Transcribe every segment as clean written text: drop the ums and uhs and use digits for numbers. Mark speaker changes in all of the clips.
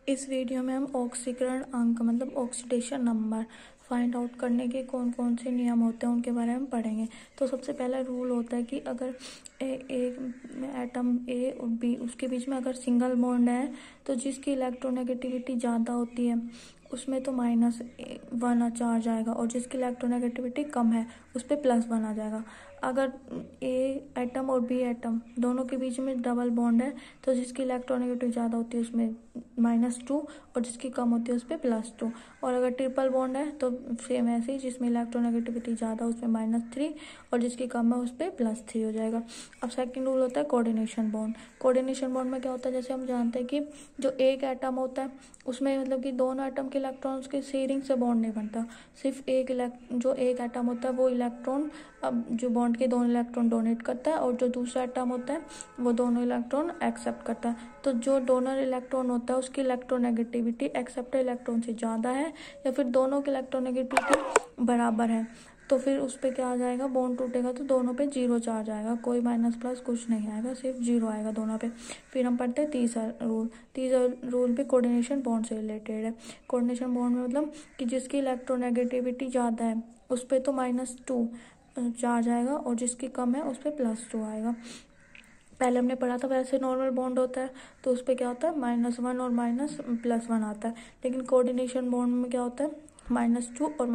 Speaker 1: इस वीडियो में हम ऑक्सीकरण अंक मतलब ऑक्सीडेशन नंबर फाइंड आउट करने के कौन कौन से नियम होते हैं उनके बारे में पढ़ेंगे। तो सबसे पहला रूल होता है कि अगर एक एटम ए और बी उसके बीच में अगर सिंगल बॉन्ड है तो जिसकी इलेक्ट्रोनेगेटिविटी ज़्यादा होती है उसमें तो -1 चार्ज आएगा और जिसकी इलेक्ट्रोनेगेटिविटी कम है उस पर +1 आ जाएगा। अगर ए एटम और बी एटम दोनों के बीच में डबल बॉन्ड है तो जिसकी इलेक्ट्रोनेगेटिविटी ज़्यादा होती है उसमें -2 और जिसकी कम होती है उस पर +2। और अगर ट्रिपल बॉन्ड है तो सेम ऐसे ही, जिसमें इलेक्ट्रोनेगेटिविटी ज़्यादा उसमें -3 और जिसकी कम है उस पर +3 हो जाएगा। अब सेकंड रूल होता है कोऑर्डिनेशन बॉन्ड। कोऑर्डिनेशन बॉन्ड में क्या होता है, जैसे हम जानते हैं कि जो एक एटम होता है उसमें मतलब कि दोनों एटम के इलेक्ट्रॉन्स के शेयरिंग से बॉन्ड नहीं बनता, सिर्फ जो एक एटम होता है वो इलेक्ट्रॉन जो बॉन्ड के दोनों इलेक्ट्रॉन डोनेट करता है और जो दूसरा एटम होता है वो दोनों इलेक्ट्रॉन एक्सेप्ट करता है। तो जो डोनर इलेक्ट्रॉन होता है उसकी इलेक्ट्रोनेगेटिविटी एक्सेप्टर इलेक्ट्रॉन से ज़्यादा है या फिर दोनों की इलेक्ट्रोनेगेटिविटी बराबर है तो फिर उस पर क्या आ जाएगा, बॉन्ड टूटेगा तो दोनों पे 0 चार्ज आएगा, कोई माइनस प्लस कुछ नहीं आएगा, सिर्फ 0 आएगा दोनों पे। फिर हम पढ़ते हैं तीसरा रूल भी कोऑर्डिनेशन बॉन्ड से रिलेटेड है। कोऑर्डिनेशन बॉन्ड में मतलब कि जिसकी इलेक्ट्रोनेगेटिविटी ज़्यादा है उस पर तो -2 चार्ज आएगा और जिसकी कम है उस पर +2 आएगा। पहले हमने पढ़ा था वैसे नॉर्मल बॉन्ड होता है तो उस पर क्या होता है -1 और +1 आता है, लेकिन कोऑर्डिनेशन बॉन्ड में क्या होता है -2 और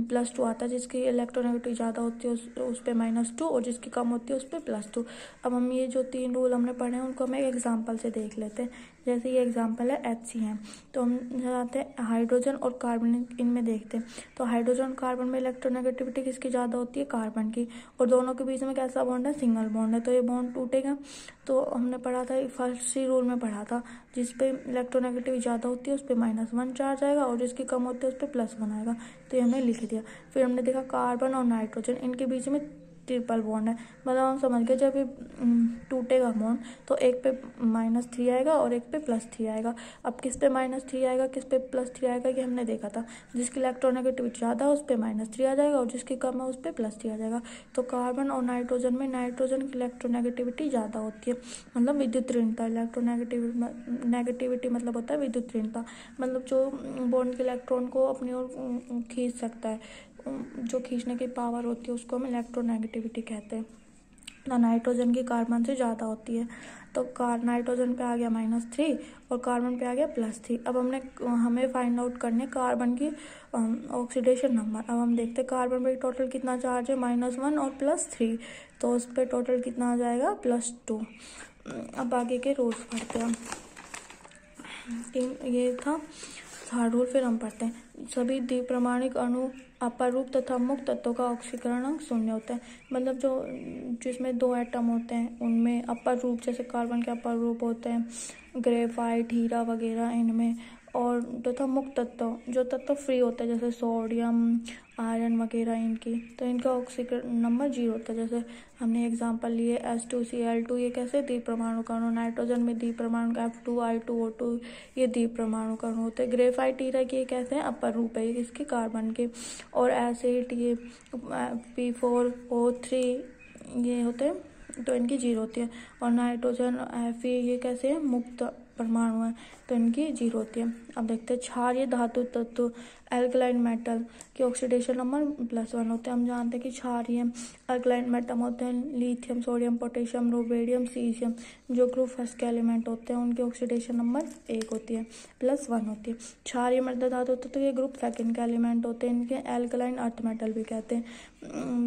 Speaker 1: +2 आता है। जिसकी इलेक्ट्रोनेगेटिविटी ज़्यादा होती है उस पर -2 और जिसकी कम होती है उस पर +2। अब हम ये जो 3 रूल हमने पढ़े हैं उनको हम एक एग्जांपल से देख लेते हैं। जैसे ये एग्जांपल है HCl, तो हम जाते हैं हाइड्रोजन और कार्बन इनमें देखते हैं। तो हाइड्रोजन और कार्बन में इलेक्ट्रोनेगेटिविटी किसकी ज़्यादा होती है, कार्बन की, और दोनों के बीच में कैसा बॉन्ड है, सिंगल बॉन्ड है, तो ये बॉन्ड टूटेगा। तो हमने पढ़ा था फर्स्ट ही रूल में पढ़ा था, जिस पे इलेक्ट्रोनेगेटिविटी ज़्यादा होती है उस पर -1 चार्ज आएगा और जिसकी कम होती है उस पर +1 आएगा, तो ये हमने लिख दिया। फिर हमने देखा कार्बन और नाइट्रोजन इनके बीच में ट्रिपल बॉन्ड है, मतलब हम समझ गए जब ये टूटेगा बॉन्ड तो एक पे -3 आएगा और एक पे +3 आएगा। अब किस पे -3 आएगा किस पे +3 आएगा ये हमने देखा था, जिसकी इलेक्ट्रोनेगेटिविटी ज़्यादा है उस पे -3 आ जाएगा और जिसकी कम है उस पे +3 आ जाएगा। तो कार्बन और नाइट्रोजन में नाइट्रोजन की इलेक्ट्रोनेगेटिविटी ज़्यादा होती है, मतलब विद्युत ऋणता। नेगेटिविटी मतलब होता है विद्युत ऋणता, मतलब जो बॉन्ड के इलेक्ट्रॉन को अपनी ओर खींच सकता है, जो खींचने की पावर होती है उसको हम इलेक्ट्रोनेगेटिविटी कहते हैं। ना नाइट्रोजन की कार्बन से ज़्यादा होती है, तो नाइट्रोजन पे आ गया -3 और कार्बन पे आ गया +3। अब हमें फाइंड आउट करने कार्बन की ऑक्सीडेशन नंबर। अब हम देखते हैं कार्बन पे टोटल कितना चार्ज है, -1 और +3, तो उस पर टोटल कितना आ जाएगा, +2। अब आगे के रूल्स पढ़ते हैं। ये था थर्ड रूल। फिर हम पढ़ते हैं सभी द्विप्रमाणिक अणु अपारूप तथा मुक्त तत्वों का ऑक्सीकरण अंक 0 होता है। मतलब जिसमें 2 एटम होते हैं उनमें अपर रूप, जैसे कार्बन के अपर रूप होते हैं ग्रेफाइट, हीरा वगैरह इनमें, और तथा मुक्त तत्व जो तत्व फ्री होते हैं जैसे सोडियम, आयरन वगैरह इनकी, तो इनका ऑक्सीकरण नंबर 0 होता है। जैसे हमने एग्जांपल लिए H2Cl2, ये कैसे द्विपरमाणु कण। नाइट्रोजन में द्विपरमाणु F2I2O2 ये द्विपरमाणु कण होते हैं। ग्रेफाइट, हीरा की ये कैसे हैं, अपर रूप है इसके कार्बन के। और एसिड ये P4O3 ये होते हैं तो इनकी 0 होती है। और नाइट्रोजन Fe ये कैसे हैं, मुक्त परमाणु है तो इनकी 0 होती है। अब देखते हैं क्षारीय धातु तत्व एल्कलाइन मेटल के ऑक्सीडेशन नंबर +1 होते हैं। हम जानते हैं कि क्षारीय एल्कलाइन मेटल होते हैं lithium, sodium, potassium, rubidium, caesium, जो ग्रुप फर्स्ट के एलिमेंट होते हैं उनकी ऑक्सीडेशन नंबर 1 होती है, +1 होती है। क्षारीय मृदा धातु तो ये ग्रुप सेकंड के एलिमेंट होते हैं, इनके एल्कलाइन अर्थ मेटल भी कहते हैं।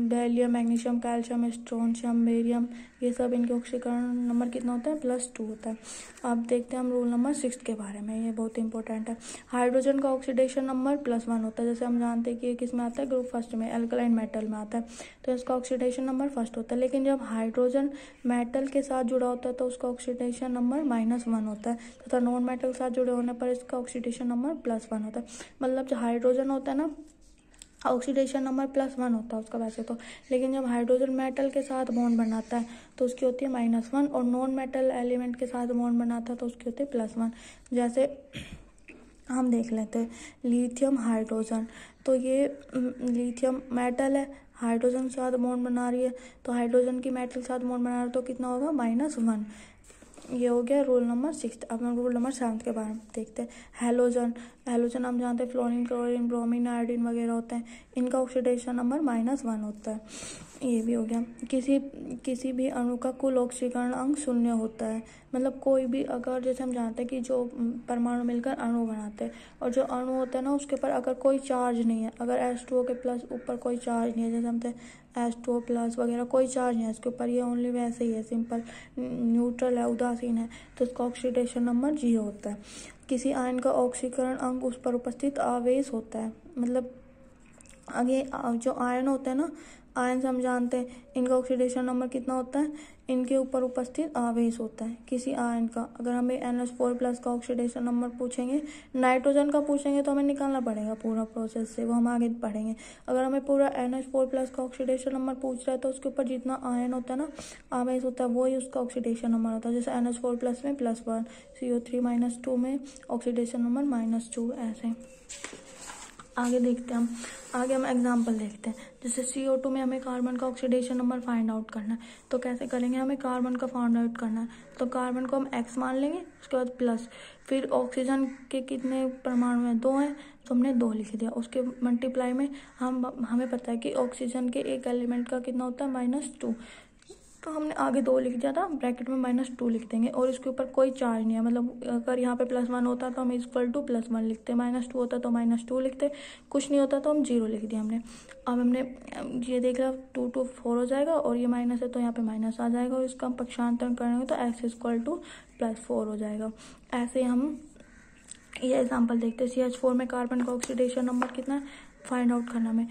Speaker 1: Barium, magnesium, calcium, strontium, barium, ये सब इनके ऑक्सीकरण नंबर कितना होता है, +2 होता है। अब देखते हैं हम रूल नंबर 6 के बारे में, ये बहुत इंपॉर्टेंट है। हाइड्रोजन का ऑक्सीडेशन नंबर +1 होता है। जैसे हम जानते हैं कि ये किस में आता है, ग्रुप फर्स्ट में, एल्कलाइन मेटल में आता है, तो इसका ऑक्सीडेशन नंबर फर्स्ट होता है। लेकिन जब हाइड्रोजन मेटल के साथ जुड़ा होता है तो उसका ऑक्सीडेशन नंबर -1 होता है, तथा नॉन मेटल के साथ जुड़े होने पर इसका ऑक्सीडेशन नंबर +1 होता है। मतलब जो हाइड्रोजन होता है ना, ऑक्सीडेशन नंबर +1 होता है उसका वैसे तो, लेकिन जब हाइड्रोजन मेटल के साथ बॉन्ड बनाता है तो उसकी होती है -1, और नॉन मेटल एलिमेंट के साथ बॉन्ड बनाता है तो उसकी होती है +1। जैसे हम देख लेते हैं लिथियम हाइड्रोजन, तो ये लिथियम मेटल है, हाइड्रोजन के साथ बॉन्ड बना रही है, तो हाइड्रोजन की मेटल के साथ बॉन्ड बना रही है तो कितना होगा, -1। ये हो गया रूल नंबर 6। अब हम रूल नंबर 7 के बारे में देखते हैं। हैलोजन हम जानते हैं फ्लोरीन, क्लोरीन, ब्रोमीन, आयोडीन वगैरह होते हैं, इनका ऑक्सीडेशन नंबर -1 होता है। ये भी हो गया। किसी भी अणु का कुल ऑक्सीकरण अंक 0 होता है। मतलब कोई भी, अगर जैसे हम जानते हैं कि जो परमाणु मिलकर अणु बनाते हैं, और जो अणु होता है ना उसके ऊपर अगर कोई चार्ज नहीं है, अगर H2O के प्लस ऊपर कोई चार्ज नहीं है, जैसे हम H2O प्लस वगैरह कोई चार्ज नहीं है इसके ऊपर, ये ओनली वैसे ही है, सिंपल न्यूट्रल है, उदासीन है, तो इसका ऑक्सीडेशन नंबर 0 होता है। किसी आयन का ऑक्सीकरण अंक उस पर उपस्थित आवेश होता है। मतलब आगे जो आयन होते हैं ना, आयन से हम जानते हैं इनका ऑक्सीडेशन नंबर कितना होता है, इनके ऊपर उपस्थित आवेश होता है किसी आयन का। अगर हमें NH4+ का ऑक्सीडेशन नंबर पूछेंगे, नाइट्रोजन का पूछेंगे तो हमें निकालना पड़ेगा पूरा प्रोसेस से, वो हम आगे पढ़ेंगे। अगर हमें पूरा NH4+ का ऑक्सीडेशन नंबर पूछ रहा है तो उसके ऊपर जितना आयन होता है ना, आवेश होता है, वही उसका ऑक्सीडेशन नंबर होता है। जैसे NH4+ में +1, CO3 -2 में ऑक्सीडेशन नंबर -2, ऐसे। आगे देखते हैं हम, आगे हम एग्जाम्पल देखते हैं। जैसे CO2 में हमें कार्बन का ऑक्सीडेशन नंबर फाइंड आउट करना है, तो कैसे करेंगे, हमें कार्बन का फाइंड आउट करना है, तो कार्बन को हम X मान लेंगे, उसके बाद प्लस, फिर ऑक्सीजन के कितने परमाणु हैं, 2 हैं, तो हमने 2 लिख दिया। उसके मल्टीप्लाई में हमें पता है कि ऑक्सीजन के एक एलिमेंट का कितना होता है, -2, तो हमने आगे 2 लिख दिया था, ब्रैकेट में -2 लिख देंगे, और इसके ऊपर कोई चार्ज नहीं है। मतलब अगर यहाँ पे +1 होता तो हम +1 लिखते, -2 होता तो -2 लिखते, कुछ नहीं होता तो हम 0 लिख दिया हमने। अब हमने ये देख रहा 2 to 4 हो जाएगा, और ये माइनस है तो यहाँ पे माइनस आ जाएगा, और इसका हम पक्षांतरण करेंगे तो x = +4 हो जाएगा। ऐसे हम ये एग्जाम्पल देखते हैं। CH4 में कार्बन का ऑक्सीडेशन नंबर कितना है, फाइंड आउट करना हमें।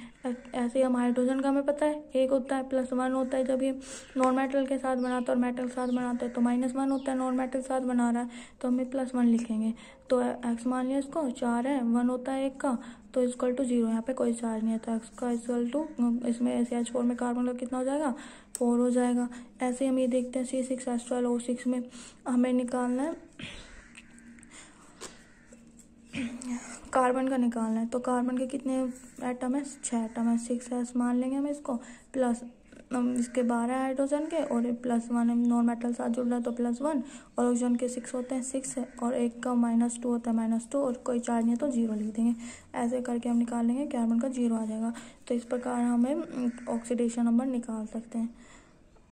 Speaker 1: ऐसे हम हाइड्रोजन का हमें पता है 1 होता है, +1 होता है जब ये नॉन मेटल के साथ बनाता है और मेटल के साथ बनाता है, तो -1 होता है, नॉन मेटल के साथ बना रहा है तो हमें +1 लिखेंगे। तो x मान लिया इसको, 4 है, 1 होता है 1 का, तो =0, यहाँ पे कोई चार्ज नहीं है, तो x का इसमें CH4 में कार्बन का कितना हो जाएगा, 4 हो जाएगा। ऐसे हम ये देखते हैं C6H12O6 में हमें निकालना है, कार्बन का निकालना है, तो कार्बन के कितने एटम है, 6 एटम है, 6s मान लेंगे हम इसको, प्लस इसके 12 हाइड्रोजन के, और +1 नॉन मेटल साथ जुड़ रहा है तो +1, और ऑक्सीजन के 6 होते हैं, 6 है, और एक का -2 होता है, -2, और कोई चार्ज नहीं है तो 0 लिख देंगे। ऐसे करके हम निकाल लेंगे, कार्बन का 0 आ जाएगा। तो इस प्रकार हमें ऑक्सीडेशन नंबर निकाल सकते हैं।